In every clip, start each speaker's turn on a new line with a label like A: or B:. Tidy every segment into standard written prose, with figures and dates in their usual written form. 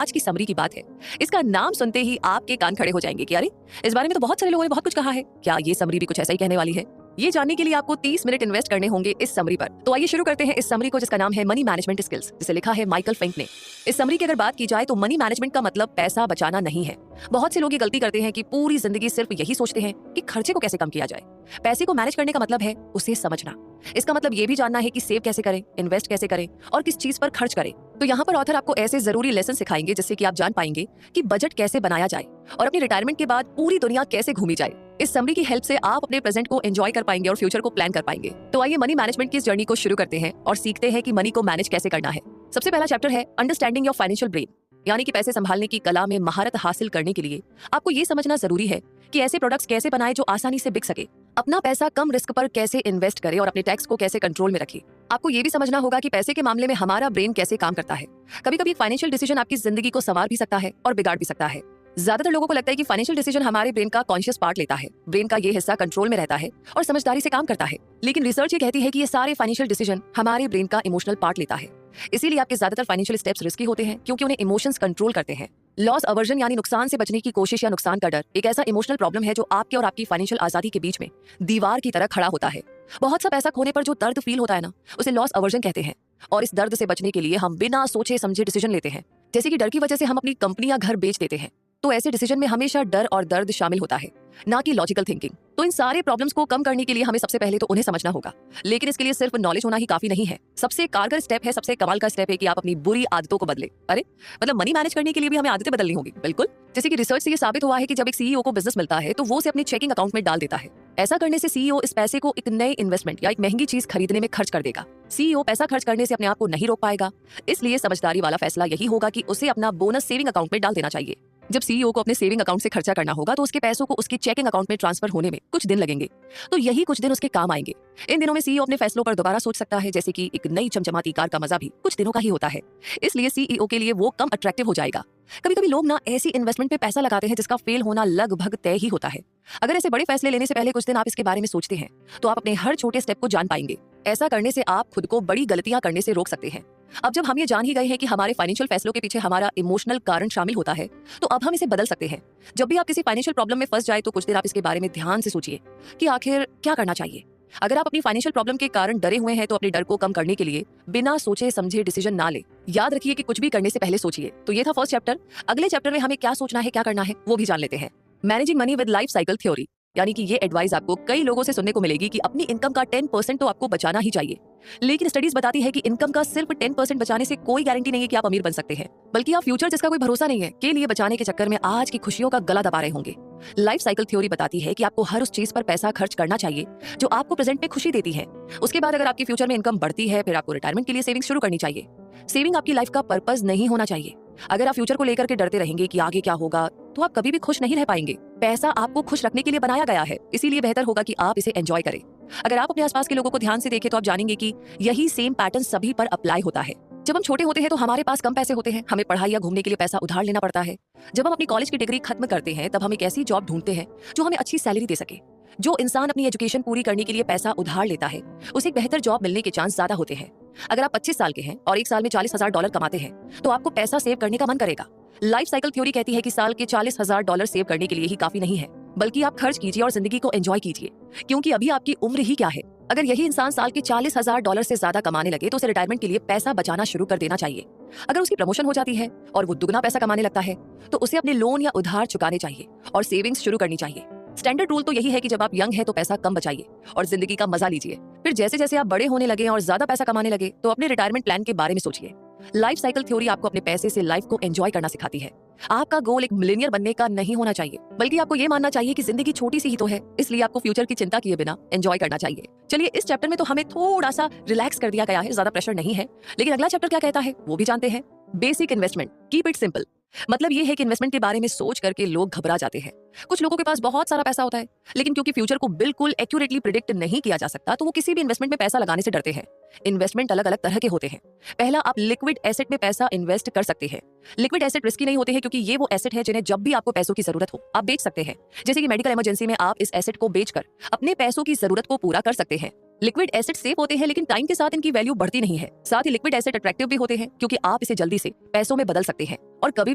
A: आज की समरी की बात है। इसका नाम सुनते ही आपके कान खड़े हो जाएंगे कि अरे, इस बारे में तो बहुत सारे लोगों ने बहुत कुछ कहा है, क्या ये समरी भी कुछ ऐसा ही कहने वाली है? ये जानने के लिए आपको 30 मिनट इन्वेस्ट करने होंगे इस समरी पर। तो आइए शुरू करते हैं इस समरी को, जिसका नाम है मनी मैनेजमेंट स्किल्स, जिसे लिखा है माइकल फिंक ने। इस समरी की अगर बात की जाए तो मनी मैनेजमेंट का मतलब पैसा बचाना नहीं है। बहुत से लोग ये गलती करते हैं कि पूरी जिंदगी सिर्फ यही सोचते हैं कि खर्चे को कैसे कम किया जाए। पैसे को मैनेज करने का मतलब है उसे समझना। इसका मतलब ये भी जानना है कि सेव कैसे करें, इन्वेस्ट कैसे करें और किस चीज पर खर्च करें। तो यहाँ पर ऑथर आपको ऐसे जरूरी लेसन सिखाएंगे जिससे कि आप जान पाएंगे कि बजट कैसे बनाया जाए और अपनी रिटायरमेंट के बाद पूरी दुनिया कैसे घूमी जाए। इस समरी की हेल्प से आप अपने प्रेजेंट को एंजॉय कर पाएंगे और फ्यूचर को प्लान कर पाएंगे। तो आइए मनी मैनेजमेंट की इस जर्नी को शुरू करते हैं और सीखते हैं कि मनी को मैनेज कैसे करना है। सबसे पहला चैप्टर है अंडरस्टैंडिंग योर फाइनेंशियल ब्रेन, यानी कि पैसे संभालने की कला में महारत हासिल करने के लिए आपको ये समझना जरूरी है कि ऐसे प्रोडक्ट्स कैसे बनाएं जो आसानी से बिक सके, अपना पैसा कम रिस्क पर कैसे इन्वेस्ट करें और अपने टैक्स को कैसे कंट्रोल में रखें। आपको ये भी समझना होगा कि पैसे के मामले में हमारा ब्रेन कैसे काम करता है। कभी कभी एक फाइनेंशियल डिसीजन आपकी जिंदगी को संवार भी सकता है और बिगाड़ भी सकता है। ज्यादातर लोगों को लगता है कि फाइनेंशियल डिसीजन हमारे ब्रेन का कॉन्शियस पार्ट लेता है, ब्रेन का ये हिस्सा कंट्रोल में रहता है और समझदारी से काम करता है। लेकिन रिसर्च ये कहती है कि ये सारे फाइनेंशियल डिसीजन हमारे ब्रेन का इमोशनल पार्ट लेता है। इसीलिए आपके ज्यादातर फाइनेंशियल स्टेप्स रिस्की होते हैं क्योंकि उन्हें इमोशंस कंट्रोल करते हैं। लॉस अवर्जन यानी नुकसान से बचने की कोशिश या नुकसान का डर एक ऐसा इमोशनल प्रॉब्लम है जो आपके और आपकी फाइनेंशियल आजादी के बीच में दीवार की तरह खड़ा होता है। बहुत सा पैसा खोने पर जो दर्द फील होता है ना, उसे लॉस अवर्जन कहते हैं। और इस दर्द से बचने के लिए हम बिना सोचे समझे डिसीजन लेते हैं। जैसे कि डर की वजह से हम अपनी कंपनी या घर बेच देते हैं, तो ऐसे डिसीजन में हमेशा डर और दर्द शामिल होता है, ना कि लॉजिकल थिंकिंग। तो इन सारे प्रॉब्लम्स को कम करने के लिए हमें सबसे पहले तो उन्हें समझना होगा। लेकिन इसके लिए सिर्फ नॉलेज होना ही काफी नहीं है। सबसे कारगर स्टेप है, सबसे कमाल का स्टेप है कि आप अपनी बुरी आदतों को बदले। अरे मतलब मनी मैनेज करने के लिए भी हमें आदतें बदलनी होगी। बिल्कुल, जैसे कि रिसर्च से ये साबित हुआ है कि जब एक सीईओ को बिजनेस मिलता है तो वो उसे अपने चेकिंग अकाउंट में डाल देता है। ऐसा करने से सीईओ इस पैसे को एक नए इन्वेस्टमेंट या एक महंगी चीज खरीदने में खर्च कर देगा। सीईओ पैसा खर्च करने से अपने आप को नहीं रोक पाएगा, इसलिए समझदारी वाला फैसला यही होगा कि उसे अपना बोनस सेविंग अकाउंट में डाल देना चाहिए। जब सीईओ को अपने सेविंग अकाउंट से खर्चा करना होगा तो उसके पैसों को उसके चेकिंग अकाउंट में ट्रांसफर होने में कुछ दिन लगेंगे, तो यही कुछ दिन उसके काम आएंगे। इन दिनों में सीईओ अपने फैसलों पर दोबारा सोच सकता है, जैसे कि एक नई चमचमाती कार का मजा भी कुछ दिनों का ही होता है, इसलिए सीईओ के लिए वो कम अट्रैक्टिव हो जाएगा। कभी कभी लोग ना ऐसी इन्वेस्टमेंट पे पैसा लगाते हैं जिसका फेल होना लगभग तय ही होता है। अगर ऐसे बड़े फैसले लेने से पहले कुछ दिन आप इसके बारे में सोचते हैं तो आप अपने हर छोटे स्टेप को जान पाएंगे। ऐसा करने से आप खुद को बड़ी गलतियां करने से रोक सकते हैं। अब जब हम ये जान ही गए हैं कि हमारे फाइनेंशियल फैसलों के पीछे हमारा इमोशनल कारण शामिल होता है, तो अब हम इसे बदल सकते हैं। जब भी आप किसी फाइनेंशियल प्रॉब्लम में फंस जाए तो कुछ देर आप इसके बारे में ध्यान से सोचिए कि आखिर क्या करना चाहिए। अगर आप अपनी फाइनेंशियल प्रॉब्लम के कारण डरे हुए हैं तो अपने डर को कम करने के लिए बिना सोचे समझे डिसीजन ना ले। याद रखिए कि कुछ भी करने से पहले सोचिए। तो ये था फर्स्ट चैप्टर। अगले चैप्टर में हमें क्या सोचना है, क्या करना है, वो भी जान लेते हैं। Managing money with life cycle theory, यानी कि ये एडवाइस आपको कई लोगों से सुनने को मिलेगी कि अपनी इनकम का 10% तो आपको बचाना ही चाहिए। लेकिन स्टडीज बताती है कि इनकम का सिर्फ 10% बचाने से कोई गारंटी नहीं है कि आप अमीर बन सकते हैं, बल्कि आप फ्यूचर जिसका कोई भरोसा नहीं है के लिए बचाने के चक्कर में आज की खुशियों का गला दबा रहे होंगे। लाइफ साइकिल थ्योरी बताती है कि आपको हर उस चीज पर पैसा खर्च करना चाहिए जो आपको प्रेजेंट में खुशी देती है। उसके बाद अगर आपकी फ्यूचर में इनकम बढ़ती है, फिर आपको रिटायरमेंट के लिए सेविंग शुरू करनी चाहिए। सेविंग आपकी लाइफ का पर्पस नहीं होना चाहिए। अगर आप फ्यूचर को लेकर के डरते रहेंगे कि आगे क्या होगा, तो आप कभी भी खुश नहीं रह पाएंगे। पैसा आपको खुश रखने के लिए बनाया गया है, इसीलिए बेहतर होगा कि आप इसे एंजॉय करें। अगर आप अपने आसपास के लोगों को ध्यान से देखें तो आप जानेंगे कि यही सेम पैटर्न सभी पर अप्लाई होता है। जब हम छोटे होते हैं तो हमारे पास कम पैसे होते हैं, हमें पढ़ाई या घूमने के लिए पैसा उधार लेना पड़ता है। जब हम अपनी कॉलेज की डिग्री खत्म करते हैं तब हम एक ऐसी जॉब ढूंढते हैं जो हमें अच्छी सैलरी दे सके। जो इंसान अपनी एजुकेशन पूरी करने के लिए पैसा उधार लेता है उसे एक बेहतर जॉब मिलने के चांस ज्यादा होते हैं। अगर आप 25 साल के हैं और एक साल में $40,000 कमाते हैं तो आपको पैसा सेव करने का मन करेगा। लाइफ साइकिल थ्योरी कहती है कि साल के $40,000 सेव करने के लिए ही काफी नहीं है, बल्कि आप खर्च कीजिए और जिंदगी को एंजॉय कीजिए, क्योंकि अभी आपकी उम्र ही क्या है। अगर यही इंसान साल के $40,000 से ज्यादा कमाने लगे तो उसे रिटायरमेंट के लिए पैसा बचाना शुरू कर देना चाहिए। अगर उसकी प्रमोशन हो जाती है और वो दुगना पैसा कमाने लगता है तो उसे अपने लोन या उधार चुकाने चाहिए और सेविंग्स शुरू करनी चाहिए। स्टैंडर्ड रूल तो यही है कि जब आप यंग हैं तो पैसा कम बचाइए और जिंदगी का मजा लीजिए। फिर जैसे जैसे आप बड़े होने लगे और ज्यादा पैसा कमाने लगे तो अपने रिटायरमेंट प्लान के बारे में सोचिए। लाइफ साइकिल थ्योरी आपको अपने पैसे से लाइफ को एंजॉय करना सिखाती है। आपका गोल एक मिलेनियर बनने का नहीं होना चाहिए, बल्कि आपको ये मानना चाहिए कि जिंदगी छोटी सी ही तो है, इसलिए आपको फ्यूचर की चिंता किए बिना एंजॉय करना चाहिए। चलिए, इस चैप्टर में तो हमें थोड़ा सा रिलैक्स कर दिया गया है, ज्यादा प्रेशर नहीं है। लेकिन अगला चैप्टर क्या कहता है वो भी जानते हैं। Basic investment, keep it simple. मतलब ये है कि इन्वेस्टमेंट के बारे में सोच करके लोग घबरा जाते हैं। कुछ लोगों के पास बहुत सारा पैसा होता है, लेकिन क्योंकि फ्यूचर को बिल्कुल एक्यूरेटली प्रिडिक्ट नहीं किया जा सकता तो वो किसी भी इन्वेस्टमेंट में पैसा लगाने से डरते हैं। इन्वेस्टमेंट अलग अलग तरह के होते हैं। पहला, आप लिक्विड एसेट में पैसा इन्वेस्ट कर सकते हैं। लिक्विड एसेट रिस्की नहीं होते हैं क्योंकि ये वो एसेट है जिन्हें जब भी आपको पैसों की जरूरत हो आप बेच सकते हैं। जैसे कि मेडिकल इमरजेंसी में आप इस एसेट को बेचकर अपने पैसों की जरूरत को पूरा कर सकते हैं। लिक्विड एसेट सेफ होते हैं लेकिन टाइम के साथ इनकी वैल्यू बढ़ती नहीं है। साथ ही लिक्विड एसेट अट्रैक्टिव भी होते हैं क्योंकि आप इसे जल्दी से पैसों में बदल सकते हैं और कभी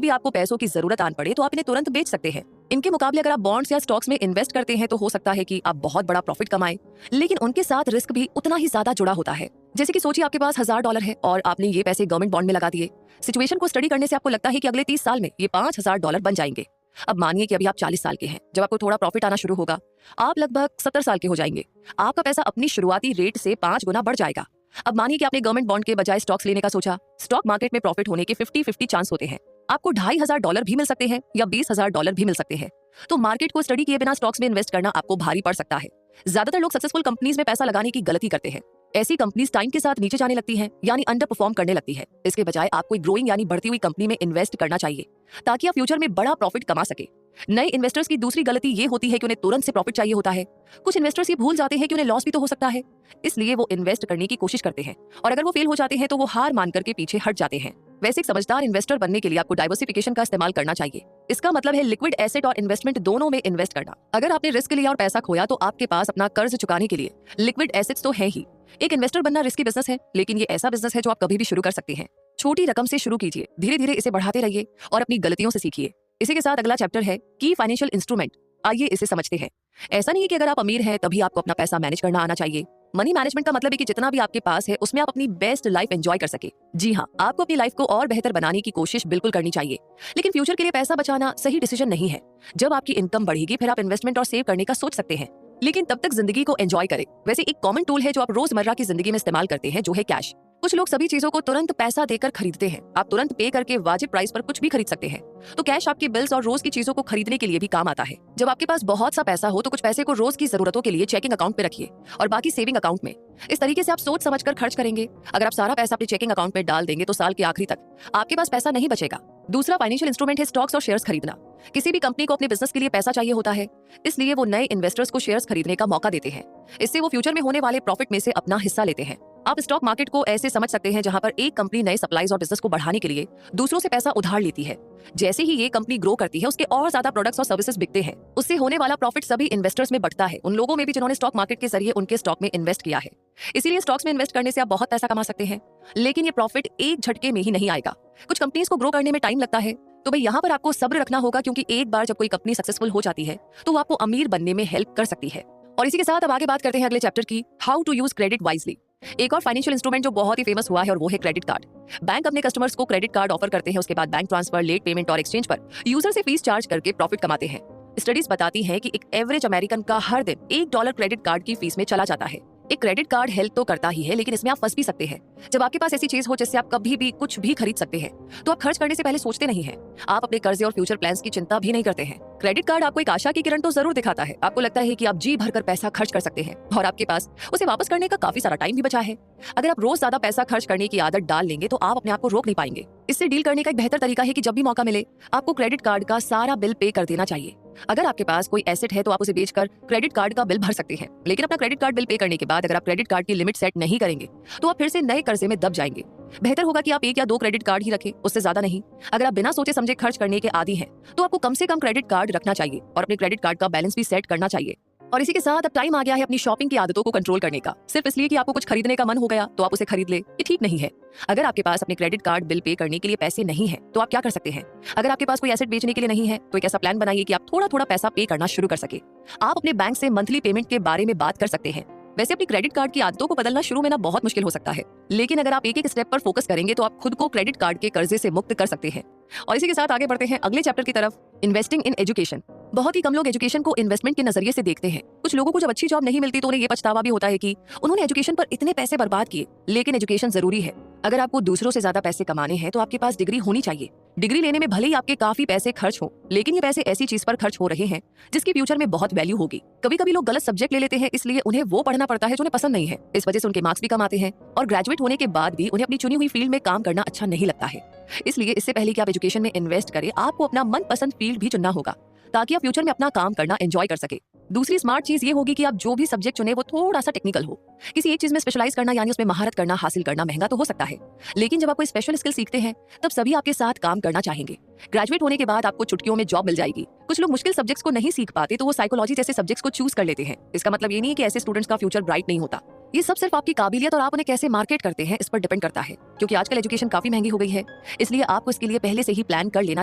A: भी आपको पैसों की जरूरत आन पड़े तो आप इन्हें तुरंत बेच सकते हैं। इनके मुकाबले अगर आप बॉन्ड्स या स्टॉक्स में इन्वेस्ट करते हैं तो हो सकता है कि आप बहुत बड़ा प्रॉफिट कमाएं, लेकिन उनके साथ रिस्क भी उतना ही ज्यादा जुड़ा होता है। जैसे कि सोचिए आपके पास $1000 है और आपने ये पैसे गवर्नमेंट बॉन्ड में लगा दिए। सिचुएशन को स्टडी करने से आपको लगता है कि अगले 30 साल में ये $5000 बन जाएंगे। अब मानिए कि अभी आप 40 साल के हैं, जब आपको थोड़ा प्रॉफिट आना शुरू होगा आप लगभग 70 साल के हो जाएंगे। आपका पैसा अपनी शुरुआती रेट से 5 गुना बढ़ जाएगा। अब मानिए कि आपने गवर्नमेंट बॉन्ड के बजाय स्टॉक्स लेने का सोचा। स्टॉक मार्केट में प्रॉफिट होने के 50-50 चांस होते हैं। आपको $2500 भी मिल सकते हैं या $20000 भी मिल सकते हैं। तो मार्केट को स्टडी किए बिना स्टॉक्स में इन्वेस्ट करना आपको भारी पड़ सकता है। ज्यादातर लोग सक्सेसफुल कंपनीज में पैसा लगाने की गलती करते हैं। ऐसी कंपनीज टाइम के साथ नीचे जाने लगती हैं, यानी अंडर परफॉर्म करने लगती है। इसके बजाय आपको एक ग्रोइंग यानी बढ़ती हुई कंपनी में इन्वेस्ट करना चाहिए ताकि आप फ्यूचर में बड़ा प्रॉफिट कमा सके। नए इन्वेस्टर्स की दूसरी गलती ये होती है कि उन्हें तुरंत से प्रॉफिट चाहिए होता है। कुछ इन्वेस्टर्स ये भूल जाते हैं कि उन्हें लॉस भी तो हो सकता है, इसलिए वो इन्वेस्ट करने की कोशिश करते हैं और अगर वो फेल हो जाते हैं तो वो हार मान करके पीछे हट जाते हैं। वैसे एक समझदार इन्वेस्टर बनने के लिए आपको डाइवर्सिफिकेशन का इस्तेमाल करना चाहिए। इसका मतलब है लिक्विड एसेट और इन्वेस्टमेंट दोनों में इन्वेस्ट करना। अगर आपने रिस्क लिया और पैसा खोया तो आपके पास अपना कर्ज चुकाने के लिए लिक्विड एसेट्स तो है ही। एक इन्वेस्टर बनना रिस्की बिजनेस है, लेकिन ये ऐसा बिजनेस है जो आप कभी भी शुरू कर सकते हैं। छोटी रकम से शुरू कीजिए, धीरे धीरे इसे बढ़ाते रहिए और अपनी गलतियों से सीखिए। इसी के साथ अगला चैप्टर है की फाइनेंशियल इंस्ट्रूमेंट। आइए इसे समझते हैं। ऐसा नहीं है कि अगर आप अमीर हैं तभी आपको अपना पैसा मैनेज करना आना चाहिए। मनी मैनेजमेंट का मतलब है कि जितना भी आपके पास है उसमें आप अपनी बेस्ट लाइफ एंजॉय कर सके। जी हाँ, आपको अपनी लाइफ को और बेहतर बनाने की कोशिश बिल्कुल करनी चाहिए, लेकिन फ्यूचर के लिए पैसा बचाना सही डिसीजन नहीं है। जब आपकी इनकम बढ़ेगी फिर आप इन्वेस्टमेंट और सेव करने का सोच सकते हैं, लेकिन तब तक जिंदगी को एंजॉय करें। वैसे एक कॉमन टूल है जो आप रोजमर्रा की जिंदगी में इस्तेमाल करते हैं, जो है कैश। कुछ लोग सभी चीजों को तुरंत पैसा देकर खरीदते हैं। आप तुरंत पे करके वाजिब प्राइस पर कुछ भी खरीद सकते हैं। तो कैश आपके बिल्स और रोज की चीजों को खरीदने के लिए भी काम आता है। जब आपके पास बहुत सा पैसा हो तो कुछ पैसे को रोज की जरूरतों के लिए चेकिंग अकाउंट पे रखिए और बाकी सेविंग अकाउंट में। इस तरीके से आप सोच समझकर खर्च करेंगे। अगर आप सारा पैसा अपने चेकिंग अकाउंट में डाल देंगे तो साल के आखिरी तक आपके पास पैसा नहीं बचेगा। दूसरा फाइनेंशियल इंस्ट्रूमेंट है स्टॉक्स और शेयर्स खरीदना। किसी भी कंपनी को अपने बिजनेस के लिए पैसा चाहिए होता है, इसलिए वो नए इन्वेस्टर्स को शेयर्स खरीदने का मौका देते हैं। इससे वो फ्यूचर में होने वाले प्रॉफिट में से अपना हिस्सा लेते हैं। आप स्टॉक मार्केट को ऐसे समझ सकते हैं जहां पर एक कंपनी नए सप्लाईज और बिजनेस को बढ़ाने के लिए दूसरों से पैसा उधार लेती है। जैसे ही ये कंपनी ग्रो करती है उसके और ज्यादा प्रोडक्ट्स और सर्विसेज बिकते हैं। उससे होने वाला प्रॉफिट सभी इन्वेस्टर्स में बढ़ता है, उन लोगों में भी जिन्होंने स्टॉक मार्केट के जरिए उनके स्टॉक में इन्वेस्ट किया है। इसीलिए स्टॉक्स में इन्वेस्ट करने से आप बहुत पैसा कमा सकते हैं, लेकिन ये प्रॉफिट एक झटके में ही नहीं आएगा। कुछ कंपनीज को ग्रो करने में टाइम लगता है, तो भाई यहाँ पर आपको सब्र रखना होगा, क्योंकि एक बार जब कोई कंपनी सक्सेसफुल हो जाती है तो वो आपको अमीर बनने में हेल्प कर सकती है। और इसी के साथ अब आगे बात करते हैं अगले चैप्टर की, how to use credit wisely. एक और फाइनेंशियल इंस्ट्रूमेंट जो बहुत ही फेमस हुआ है और वो है क्रेडिट कार्ड। बैंक अपने कस्टमर्स को क्रेडिट कार्ड ऑफर करते हैं, उसके बाद बैंक ट्रांसफर, लेट पेमेंट और एक्सचेंज पर यूजर से फीस चार्ज करके प्रॉफिट कमाते हैं। स्टडीज बताती हैं कि एक एवरेज अमेरिकन का हर दिन $1 क्रेडिट कार्ड की फीस में चला जाता है। एक क्रेडिट कार्ड हेल्प तो करता ही है, लेकिन इसमें आप फंस भी सकते हैं। जब आपके पास ऐसी चीज हो जिससे आप कभी भी कुछ भी खरीद सकते हैं तो आप खर्च करने से पहले सोचते नहीं हैं। आप अपने कर्जे और फ्यूचर प्लान्स की चिंता भी नहीं करते हैं। क्रेडिट कार्ड आपको एक आशा की किरण तो जरूर दिखाता है। आपको लगता है कि आप जी भरकर पैसा खर्च कर सकते हैं और आपके पास उसे वापस करने का काफी सारा टाइम भी बचा है। अगर आप रोज ज्यादा पैसा खर्च करने की आदत डाल लेंगे तो आप अपने आप को रोक नहीं पाएंगे। इससे डील करने का एक बेहतर तरीका है कि जब भी मौका मिले आपको क्रेडिट कार्ड का सारा बिल पे कर देना चाहिए। अगर आपके पास कोई एसेट है तो आप उसे बेचकर क्रेडिट कार्ड का बिल भर सकते हैं, लेकिन अपना क्रेडिट कार्ड बिल पे करने के बाद अगर आप क्रेडिट कार्ड की लिमिट सेट नहीं करेंगे तो आप फिर से नए कर्जे में दब जाएंगे। बेहतर होगा कि आप 1 या 2 क्रेडिट कार्ड ही रखें, उससे ज्यादा नहीं। अगर आप बिना सोचे समझे खर्च करने के आदी हैं तो आपको कम से कम क्रेडिट कार्ड रखना चाहिए और अपने क्रेडिट कार्ड का बैलेंस भी सेट करना चाहिए। और इसी के साथ अब टाइम आ गया है अपनी शॉपिंग की आदतों को कंट्रोल करने का। सिर्फ इसलिए कि आपको कुछ खरीदने का मन हो गया तो आप उसे खरीद ले, ये ठीक नहीं है। अगर आपके पास अपने क्रेडिट कार्ड बिल पे करने के लिए पैसे नहीं है तो आप क्या कर सकते हैं? अगर आपके पास कोई एसेट बेचने के लिए नहीं है तो एक ऐसा प्लान बनाइए कि आप थोड़ा थोड़ा पैसा पे करना शुरू कर सके। आप अपने बैंक से मंथली पेमेंट के बारे में बात कर सकते हैं। वैसे अपनी क्रेडिट कार्ड की आदतों को बदलना शुरू में ना बहुत मुश्किल हो सकता है, लेकिन अगर आप एक एक स्टेप पर फोकस करेंगे तो आप खुद को क्रेडिट कार्ड के कर्जे से मुक्त कर सकते हैं। और इसी के साथ आगे बढ़ते हैं अगले चैप्टर की तरफ, इन्वेस्टिंग इन एजुकेशन। बहुत ही कम लोग एजुकेशन को इन्वेस्टमेंट के नजरिए से देखते हैं। कुछ लोगों को जब अच्छी जॉब नहीं मिलती तो उन्हें ये पछतावा भी होता है कि उन्होंने एजुकेशन पर इतने पैसे बर्बाद किए। लेकिन एजुकेशन जरूरी है। अगर आपको दूसरों से ज्यादा पैसे कमाने हैं तो आपके पास डिग्री होनी चाहिए। डिग्री लेने में भले ही आपके काफी पैसे खर्च हो, लेकिन ये पैसे ऐसी चीज पर खर्च हो रहे हैं जिसकी फ्यूचर में बहुत वैल्यू होगी। कभी कभी लोग गलत सब्जेक्ट ले लेते हैं, इसलिए उन्हें वो पढ़ना पड़ता है जो उन्हें पसंद नहीं है। इस वजह से उनके मार्क्स भी कम आते हैं और ग्रेजुएट होने के बाद भी उन्हें अपनी चुनी हुई फील्ड में काम करना अच्छा नहीं लगता है। इसलिए इससे पहले कि आप एजुकेशन में इन्वेस्ट करें, आपको अपना मनपसंद फील्ड भी चुनना होगा ताकि आप फ्यूचर में अपना काम करना एंजॉय कर सके। दूसरी स्मार्ट चीज ये होगी कि आप जो भी सब्जेक्ट चुने वो थोड़ा सा टेक्निकल हो। किसी एक चीज में स्पेशलाइज करना यानी उसमें महारत करना हासिल करना महंगा तो हो सकता है, लेकिन जब आप कोई स्पेशल स्किल सीखते हैं तब सभी आपके साथ काम करना चाहेंगे। ग्रेजुएट होने के बाद आपको चुटकियों में जॉब मिल जाएगी। कुछ लोग मुश्किल सब्जेक्ट्स को नहीं सीख पाते तो वो साइकोलॉजी जैसे सब्जेक्ट्स को चूज कर लेते हैं। इसका मतलब ये नहीं है कि ऐसे स्टूडेंट्स का फ्यूचर ब्राइट नहीं होता। ये सब सिर्फ आपकी काबिलियत और आप उन्हें कैसे मार्केट करते हैं इस पर डिपेंड करता है, क्योंकि आजकल एजुकेशन काफी महंगी हो गई है। इसलिए आपको इसके लिए पहले से ही प्लान कर लेना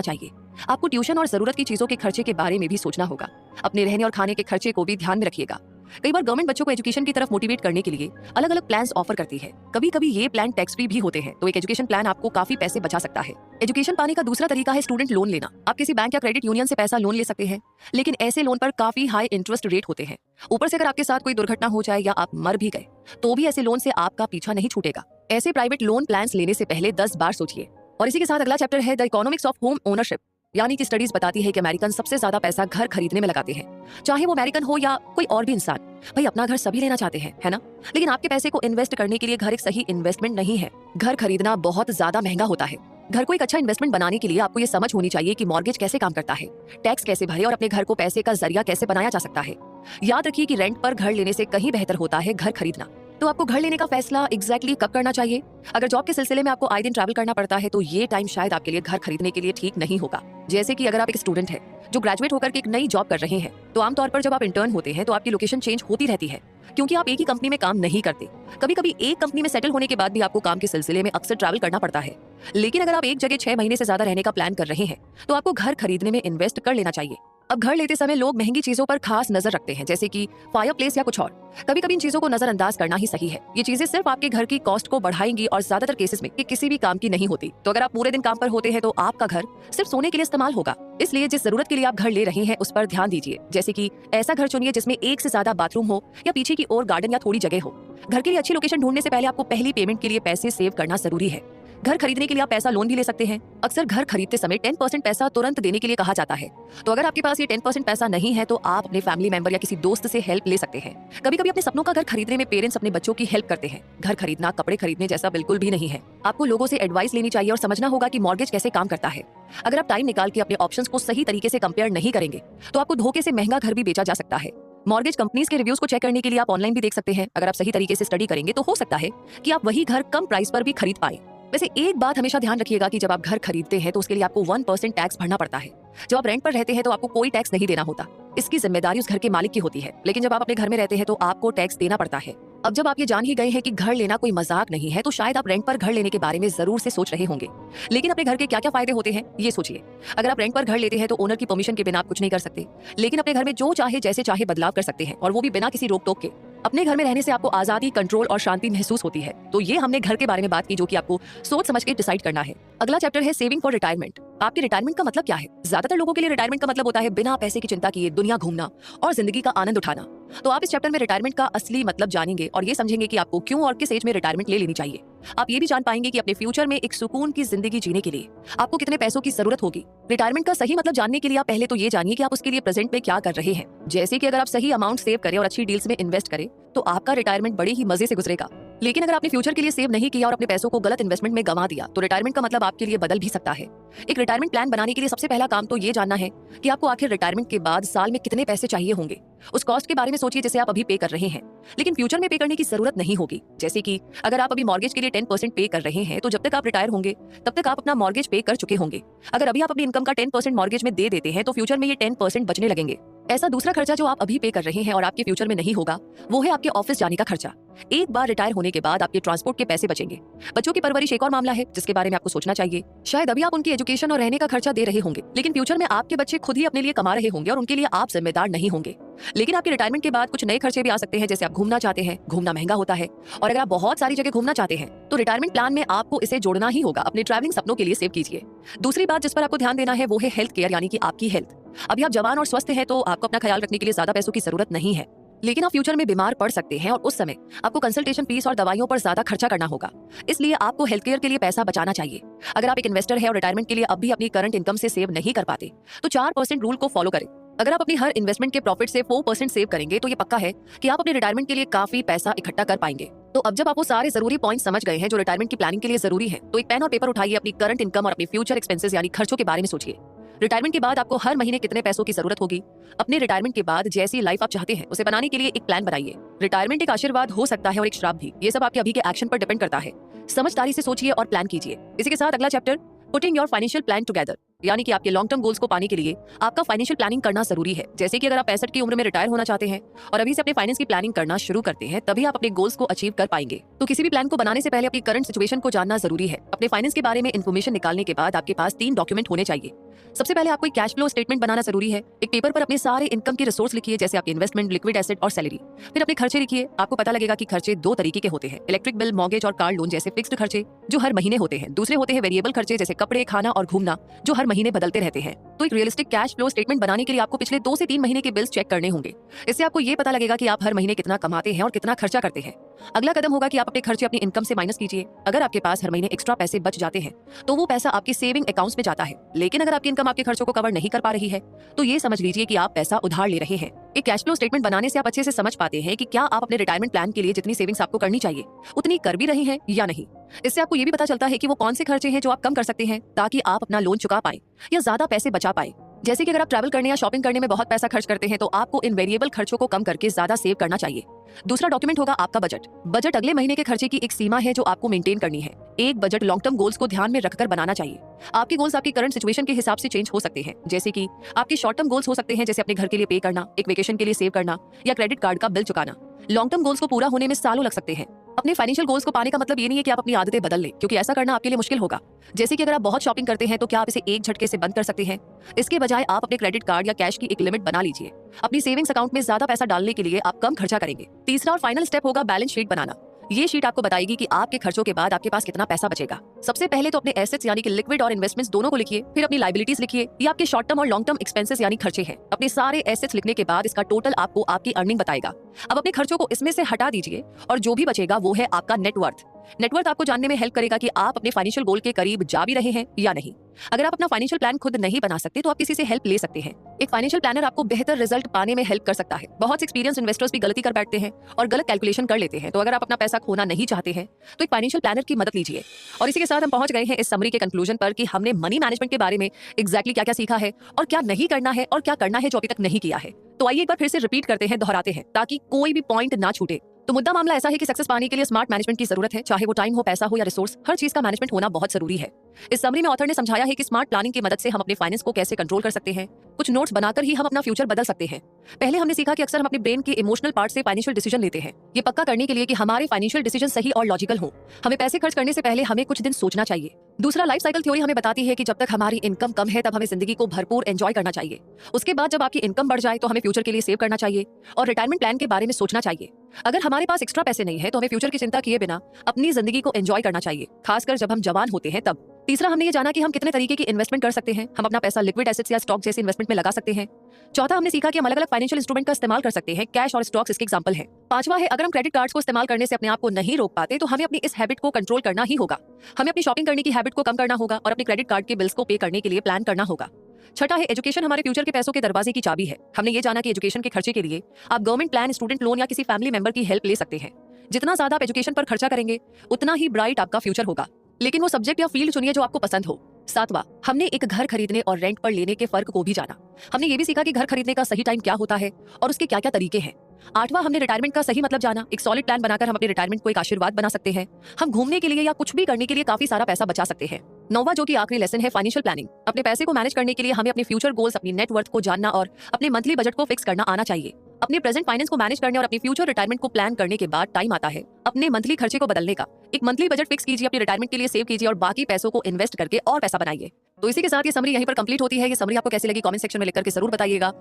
A: चाहिए। आपको ट्यूशन और जरूरत की चीजों के खर्चे के बारे में भी सोचना होगा। अपने रहने और खाने के खर्चे को भी ध्यान में रखिएगा। कई बार गवर्नमेंट बच्चों को एजुकेशन की तरफ मोटिवेट करने के लिए अलग अलग प्लान्स ऑफर करती है। कभी कभी ये प्लान टैक्स फ्री भी होते हैं, तो एक एजुकेशन प्लान आपको काफी पैसे बचा सकता है। एजुकेशन पाने का दूसरा तरीका है स्टूडेंट लोन लेना। आप किसी बैंक या क्रेडिट यूनियन से पैसा लोन ले सकते हैं, लेकिन ऐसे लोन पर काफी हाई इंटरेस्ट रेट होते हैं। ऊपर से अगर आपके साथ कोई दुर्घटना हो जाए या आप मर भी गए तो भी ऐसे लोन से आपका पीछा नहीं छूटेगा। ऐसे प्राइवेट लोन प्लान्स लेने से पहले 10 बार सोचिए। और इसी के साथ अगला चैप्टर है the economics of home ownership, यानी कि स्टडीज बताती है कि अमेरिकन सबसे ज्यादा पैसा घर खरीदने में लगाते हैं। चाहे वो अमेरिकन हो या कोई और भी इंसान, भाई अपना घर सभी लेना चाहते हैं, है ना? लेकिन आपके पैसे को इन्वेस्ट करने के लिए घर एक सही इन्वेस्टमेंट नहीं है। घर खरीदना बहुत ज्यादा महंगा होता है। घर को एक अच्छा इन्वेस्टमेंट बनाने के लिए आपको ये समझ होनी चाहिए कि मॉर्गेज कैसे काम करता है, टैक्स कैसे भरे और अपने घर को पैसे का जरिया कैसे बनाया जा सकता है। याद रखिए कि रेंट पर घर लेने से कहीं बेहतर होता है घर खरीदना। तो आपको घर लेने का फैसला एग्जैक्टली कब करना चाहिए? अगर जॉब के सिलसिले में आपको आए दिन ट्रैवल करना पड़ता है तो ये टाइम शायद आपके लिए घर खरीदने के लिए ठीक नहीं होगा। जैसे कि अगर आप एक स्टूडेंट हैं जो ग्रेजुएट होकर के एक नई जॉब कर रहे हैं, तो आमतौर पर जब आप इंटर्न होते हैं तो आपकी लोकेशन चेंज होती रहती है, क्योंकि आप एक ही कंपनी में काम नहीं करते। कभी कभी एक कंपनी में सेटल होने के बाद भी आपको काम के सिलसिले में अक्सर ट्रैवल करना पड़ता है। लेकिन अगर आप एक जगह 6 महीने से ज्यादा रहने का प्लान कर रहे हैं तो आपको घर खरीदने में इन्वेस्ट कर लेना चाहिए। अब घर लेते समय लोग महंगी चीजों पर खास नजर रखते हैं, जैसे कि फायर प्लेस या कुछ और। कभी कभी इन चीजों को नजरअंदाज करना ही सही है। ये चीजें सिर्फ आपके घर की कॉस्ट को बढ़ाएंगी और ज्यादातर केसेस में ये किसी भी काम की नहीं होती। तो अगर आप पूरे दिन काम पर होते हैं तो आपका घर सिर्फ सोने के लिए इस्तेमाल होगा। इसलिए जिस जरूरत के लिए आप घर ले रहे हैं उस पर ध्यान दीजिए। जैसे कि ऐसा घर चुनिए जिसमें एक से ज्यादा बाथरूम हो या पीछे की ओर गार्डन या थोड़ी जगह हो। घर के लिए अच्छी लोकेशन ढूंढने से पहले आपको पहली पेमेंट के लिए पैसे सेव करना जरूरी है। घर खरीदने के लिए आप पैसा लोन भी ले सकते हैं। अक्सर घर खरीदते समय 10% पैसा तुरंत देने के लिए कहा जाता है। तो अगर आपके पास ये 10% पैसा नहीं है तो आप अपने फैमिली मेंबर या किसी दोस्त से हेल्प ले सकते हैं। कभी कभी अपने सपनों का घर खरीदने में पेरेंट्स अपने बच्चों की हेल्प करते हैं। घर खरीदना कपड़े खरीदने जैसा बिल्कुल भी नहीं है। आपको लोगों से एडवाइस लेनी चाहिए और समझना होगा कि मॉर्गेज कैसे काम करता है। अगर आप टाइम निकाल के अपने ऑप्शंस को सही तरीके से कंपेयर नहीं करेंगे तो आपको धोखे से महंगा घर भी बेचा जा सकता है। मॉर्गेज कंपनीज के रिव्यूज को चेक करने के लिए आप ऑनलाइन भी देख सकते हैं। अगर आप सही तरीके से स्टडी करेंगे तो हो सकता है कि आप वही घर कम प्राइस पर भी खरीद पाए। वैसे एक बात हमेशा ध्यान रखिएगा कि जब आप घर खरीदते हैं तो उसके लिए आपको 1% टैक्स भरना पड़ता है। जब आप रेंट पर रहते हैं तो आपको कोई टैक्स नहीं देना होता। इसकी जिम्मेदारी उस घर के मालिक की होती है। लेकिन जब आप अपने घर में रहते हैं तो आपको टैक्स देना पड़ता है। अब जब आप ये जान ही गए हैं कि घर लेना कोई मजाक नहीं है तो शायद आप रेंट पर घर लेने के बारे में जरूर से सोच रहे होंगे। लेकिन अपने घर के क्या क्या फायदे होते हैं ये सोचिए। अगर आप रेंट पर घर लेते हैं तो ओनर की परमिशन के बिना आप कुछ नहीं कर सकते, लेकिन अपने घर में जो चाहे जैसे चाहे बदलाव कर सकते हैं, और वो भी बिना किसी रोक टोक के। अपने घर में रहने से आपको आजादी, कंट्रोल और शांति महसूस होती है। तो ये हमने घर के बारे में बात की जो कि आपको सोच समझ के डिसाइड करना है। अगला चैप्टर है सेविंग फॉर रिटायरमेंट। आपके रिटायरमेंट का मतलब क्या है? ज्यादातर लोगों के लिए रिटायरमेंट का मतलब होता है बिना पैसे की चिंता किए दुनिया घूमना और जिंदगी का आनंद उठाना। तो आप इस चैप्टर में रिटायरमेंट का असली मतलब जानेंगे और ये समझेंगे कि आपको क्यों और किस एज में रिटायरमेंट ले लेनी चाहिए। आप ये भी जान पाएंगे कि अपने फ्यूचर में एक सुकून की जिंदगी जीने के लिए आपको कितने पैसों की जरूरत होगी। रिटायरमेंट का सही मतलब जानने के लिए आप पहले तो ये जानिए कि आप उसके लिए प्रेजेंट में क्या कर रहे हैं। जैसे कि अगर आप सही अमाउंट सेव करें और अच्छी डील्स में इन्वेस्ट करें तो आपका रिटायरमेंट बड़े ही मजे से गुजरेगा। लेकिन अगर आपने फ्यूचर के लिए सेव नहीं किया और अपने पैसों को गलत इन्वेस्टमेंट में गंवा दिया तो रिटायरमेंट का मतलब आपके लिए बदल भी सकता है। एक रिटायरमेंट प्लान बनाने के लिए सबसे पहला काम तो ये जानना है कि आपको आखिर रिटायरमेंट के बाद साल में कितने पैसे चाहिए होंगे। उस कॉस्ट के बारे में सोचिए जिसे आप अभी पे कर रहे हैं लेकिन फ्यूचर में पे करने की जरूरत नहीं होगी। जैसे कि अगर आप अभी मॉर्गेज के लिए 10% पे कर रहे हैं तो जब तक आप रिटायर होंगे तब तक आप अपना मॉर्गेज पे कर चुके होंगे। अगर अभी आप अपनी इनकम का 10% मॉर्गेज में दे देते हैं तो फ्यूचर में ये 10% बचने लगेंगे। ऐसा दूसरा खर्चा जो आप अभी पे कर रहे हैं और आपके फ्यूचर में नहीं होगा वो है आपके ऑफिस जाने का खर्चा। एक बार रिटायर होने के बाद आपके ट्रांसपोर्ट के पैसे बचेंगे। बच्चों की परवरिश एक और मामला है जिसके बारे में आपको सोचना चाहिए। शायद अभी आप उनकी एजुकेशन और रहने का खर्चा दे रहे होंगे लेकिन फ्यूचर में आपके बच्चे खुद ही अपने लिए कमा रहे होंगे और उनके लिए आप जिम्मेदार नहीं होंगे। लेकिन आपके रिटायरमेंट के बाद कुछ नए खर्चे भी आ सकते हैं। जैसे आप घूमना चाहते हैं, घूमना महंगा होता है, और अगर आप बहुत सारी जगह घूमना चाहते हैं तो रिटायरमेंट प्लान में आपको इसे जोड़ना ही होगा। अपने ट्रैवलिंग सपनों के लिए सेव कीजिए। दूसरी बात जिस पर आपको ध्यान देना है वो है हेल्थ केयर, यानी कि आपकी हेल्थ। अभी आप जवान और स्वस्थ हैं तो आपको अपना ख्याल रखने के लिए ज्यादा पैसों की जरूरत नहीं है, लेकिन आप फ्यूचर में बीमार पड़ सकते हैं और उस समय आपको कंसल्टेशन फीस और दवाइयों पर ज्यादा खर्चा करना होगा। इसलिए आपको हेल्थ केयर के लिए पैसा बचाना चाहिए। अगर आप एक इन्वेस्टर है और रिटायरमेंट के लिए अब भी अपनी करंट इनकम से सेव नहीं कर पाते तो 4% रूल को फॉलो करें। अगर आप अपनी हर इन्वेस्टमेंट के प्रॉफिट से 4% सेव करेंगे तो ये पक्का है कि आप अपने रिटायरमेंट के लिए काफी पैसा इकट्ठा कर पाएंगे। तो अब जब आप वो सारे जरूरी पॉइंट समझ गए हैं जो रिटायरमेंट की प्लानिंग के लिए जरूरी है तो एक पेन और पेपर उठाइए, अपनी करंट इनकम और अपनी फ्यूचर एक्सपेंसेस यानी खर्चों के बारे में सोचिए। रिटायरमेंट के बाद आपको हर महीने कितने पैसों की जरूरत होगी। अपने रिटायरमेंट के बाद जैसी लाइफ आप चाहते हैं उसे बनाने के लिए एक प्लान बनाइए। रिटायरमेंट एक आशीर्वाद हो सकता है और एक श्राप भी। ये सब आपके अभी के एक्शन पर डिपेंड करता है। समझदारी से सोचिए और प्लान कीजिए। इसी के साथ अगला chapter putting your financial plan together, यानी कि आपके लॉन्ग टर्म गोल्स को पाने के लिए आपका फाइनेंशियल प्लानिंग करना जरूरी है। जैसे कि अगर आप 65 की उम्र में रिटायर होना चाहते हैं और अभी से अपने फाइनेंस की प्लानिंग करना शुरू करते हैं, तभी आप अपने गोल्स को अचीव कर पाएंगे। तो किसी भी प्लान को बनाने से पहले अपनी करंट सिचुएशन को जानना जरूरी है। अपने फाइनेंस के बारे में इन्फॉर्मेशन निकालने के बाद आपके पास 3 डॉक्यूमेंट होने चाहिए। सबसे पहले आपको एक कैश फ्लो स्टेटमेंट बनाना जरूरी है। एक पेपर पर अपने सारे इनकम के रिसोर्स लिखिए, जैसे आपके इन्वेस्टमेंट, लिक्विड एसेट और सैलरी। फिर अपने खर्चे लिखिए। आपको पता लगेगा कि खर्चे 2 तरीके के होते हैं, इलेक्ट्रिक बिल, मॉर्गेज और कार लोन जैसे फिक्स्ड खर्चे जो हर महीने होते हैं। दूसरे होते हैं वेरिएबल खर्चे, जैसे कपड़े, खाना और घूमना, जो हर महीने बदलते रहते हैं। तो एक रियलिस्टिक कैश फ्लो स्टेटमेंट बनाने के लिए आपको पिछले 2 से 3 महीने के बिल्स चेक करने होंगे। इससे आपको ये पता लगेगा कि आप हर महीने कितना कमाते हैं और कितना खर्चा करते हैं। अगला कदम होगा कि आप अपने खर्चे अपनी इनकम से माइनस कीजिए। अगर आपके पास हर महीने एक्स्ट्रा पैसे बच जाते हैं तो वो पैसा आपके सेविंग अकाउंट्स में जाता है। लेकिन अगर आपकी इनकम आपके खर्चों को कवर नहीं कर पा रही है तो ये समझ लीजिए कि आप पैसा उधार ले रहे हैं। एक कैश फ्लो स्टेटमेंट बनाने से आप अच्छे से समझ पाते हैं कि क्या आप अपने रिटायरमेंट प्लान के लिए जितनी सेविंग्स आपको करनी चाहिए उतनी कर भी रहे हैं या नहीं। इससे आपको ये भी पता चलता है कि वो कौन से खर्चे हैं जो आप कम कर सकते हैं ताकि आप अपना लोन चुका पाए या ज्यादा पैसे बचा पाए। जैसे कि अगर आप ट्रैवल करने या शॉपिंग करने में बहुत पैसा खर्च करते हैं तो आपको इन वेरिएबल खर्चों को कम करके ज्यादा सेव करना चाहिए। दूसरा डॉक्यूमेंट होगा आपका बजट। बजट अगले महीने के खर्चे की एक सीमा है जो आपको मेंटेन करनी है। एक बजट लॉन्ग टर्म गोल्स को ध्यान में रखकर बनाना चाहिए। आपके गोल्स आपकी करंट सिचुएशन के हिसाब से चेंज हो सकते हैं। जैसे कि आपके शॉर्ट टर्म गोल्स हो सकते हैं, जैसे अपने घर के लिए पे करना, एक वेकेशन के लिए सेव करना या क्रेडिट कार्ड का बिल चुकाना। लॉन्ग टर्म गोल्स को पूरा होने में सालों लग सकते हैं। अपने फाइनेंशियल गोल्स को पाने का मतलब ये नहीं है कि आप अपनी आदतें बदल लें, क्योंकि ऐसा करना आपके लिए मुश्किल होगा। जैसे कि अगर आप बहुत शॉपिंग करते हैं तो क्या आप इसे एक झटके से बंद कर सकते हैं? इसके बजाय आप अपने क्रेडिट कार्ड या कैश की एक लिमिट बना लीजिए। अपनी सेविंग्स अकाउंट में ज्यादा पैसा डालने के लिए आप कम खर्चा करेंगे। तीसरा और फाइनल स्टेप होगा बैलेंस शीट बनाना। ये शीट आपको बताएगी कि आपके खर्चों के बाद आपके पास कितना पैसा बचेगा। सबसे पहले तो अपने एसेट्स यानी कि लिक्विड और इन्वेस्टमेंट्स दोनों को लिखिए। फिर अपनी लायबिलिटीज लिखिए, ये आपके शॉर्ट टर्म और लॉन्ग टर्म एक्सपेंसेस यानी खर्चे हैं। अपने सारे एसेट्स लिखने के बाद इसका टोटल आपको आपकी अर्निंग बताएगा। अब अपने खर्चों को इसमें से हटा दीजिए और जो भी बचेगा वो है आपका नेटवर्थ। नेटवर्थ आपको जानने में हेल्प करेगा कि आप अपने फाइनेंशियल गोल के करीब जा भी रहे हैं या नहीं। अगर आप अपना फाइनेंशियल प्लान खुद नहीं बना सकते तो आप किसी से हेल्प ले सकते हैं। एक फाइनेंशियल प्लानर आपको बेहतर रिजल्ट पाने में हेल्प कर सकता है। बहुत से एक्सपीरियंस इन्वेस्टर्स भी गलती कर बैठते हैं और गलत कैलकुलेशन कर लेते हैं। तो अगर आप अपना पैसा खोना नहीं चाहते हैं तो एक फाइनेंशियल प्लानर की मदद लीजिए। और इसी के साथ हम पहुंच गए हैं इस समरी के कंक्लूजन पर कि हमने मनी मैनेजमेंट के बारे में एग्जैक्टली क्या क्या सीखा है और क्या नहीं करना है और क्या करना है जो अभी तक नहीं किया है। तो आइए एक बार फिर से रिपीट करते हैं, दोहराते हैं, ताकि कोई भी पॉइंट ना छूटे। तो मुद्दा मामला ऐसा है कि सक्सेस पाने के लिए स्मार्ट मैनेजमेंट की जरूरत है। चाहे वो टाइम हो, पैसा हो या रिसोर्स, हर चीज का मैनेजमेंट होना बहुत जरूरी है। इस समरी में ऑथर ने समझाया है कि स्मार्ट प्लानिंग की मदद से हम अपने फाइनेंस को कैसे कंट्रोल कर सकते हैं। कुछ नोट्स बनाकर ही हम अपना फ्यूचर बदल सकते हैं। पहले हमने सीखा कि अक्सर हम अपने ब्रेन के इमोशनल पार्ट से फाइनेंशियल डिसीजन लेते हैं। ये पक्का करने के लिए कि हमारे फाइनेंशियल डिसीजन सही और लॉजिकल हो, हमें पैसे खर्च करने से पहले हमें कुछ दिन सोचना चाहिए। दूसरा, लाइफ साइकिल थ्योरी हमें बताती है कि जब तक हमारी इनकम कम है तब हमें जिंदगी को भरपूर एंजॉय करना चाहिए। उसके बाद जब आपकी इनकम बढ़ जाए तो हमें फ्यूचर के लिए सेव करना चाहिए और रिटायरमेंट प्लान के बारे में सोचना चाहिए। अगर हमारे पास एक्स्ट्रा पैसे नहीं है तो हमें फ्यूचर की चिंता किए बिना अपनी जिंदगी को एंजॉय करना चाहिए, खासकर जब हम जवान होते हैं तब। तीसरा, हमने ये जाना कि हम कितने तरीके की इन्वेस्टमेंट कर सकते हैं। हम अपना पैसा लिक्विड एसेट्स या स्टॉक जैसे इन्वेस्टमेंट में लगा सकते हैं। चौथा, हमने सीखा कि हम अलग अलग फाइनेंशियल इंस्ट्रूमेंट का इस्तेमाल कर सकते हैं। कैश और स्टॉक्स इसके एग्जांपल हैं। पांचवा है, अगर हम क्रेडिट कार्ड्स को इस्तेमाल करने से अपने आप को नहीं रोक पाते तो हमें अपनी इस हैबिट को कंट्रोल करना ही होगा। हमें अपनी शॉपिंग करने की हैबिट को कम करना होगा और अपने क्रेडिट कार्ड के बिल्स को पे करने के लिए प्लान करना होगा। छठा है, एजुकेशन हमारे फ्यूचर के पैसों के दरवाजे की चाबी है। हमने ये जाना कि एजुकेशन के खर्चे के लिए आप गवर्नमेंट प्लान, स्टूडेंट लोन या किसी फैमिली मेंबर की हेल्प ले सकते हैं। जितना ज्यादा आप एजुकेशन पर खर्चा करेंगे उतना ही ब्राइट आपका फ्यूचर होगा, लेकिन वो सब्जेक्ट या फील्ड चुनिए जो आपको पसंद हो। सातवां, हमने एक घर खरीदने और रेंट पर लेने के फर्क को भी जाना। हमने ये भी सीखा कि घर खरीदने का सही टाइम क्या होता है और उसके क्या क्या तरीके हैं। आठवां, हमने रिटायरमेंट का सही मतलब जाना। एक सॉलिड प्लान बनाकर हम अपने रिटायरमेंट को एक आशीर्वाद बना सकते हैं। हम घूमने के लिए या कुछ भी करने के लिए काफी सारा पैसा बचा सकते हैं। नौवां, जो कि आखिरी लेसन है, फाइनेंशियल प्लानिंग। अपने पैसे को मैनेज करने के लिए हमें अपने फ्यूचर गोल्स, अपनी नेटवर्थ को जानना और अपने मंथली बजट को फिक्स करना आना चाहिए। अपने प्रेजेंट फाइनेंस को मैनेज करने और अपनी फ्यूचर रिटायरमेंट को प्लान करने के बाद टाइम आता है अपने मंथली खर्चे को बदलने का। एक मंथली बजट फिक्स कीजिए, अपने रिटायरमेंट के लिए सेव कीजिए और बाकी पैसों को इन्वेस्ट करके और पैसा बनाइए। तो इसी के साथ ये समरी यहीं पर कंप्लीट होती है। ये समरी आपको कैसी लगी कमेंट सेक्शन में लिखकर के जरूर बताइएगा।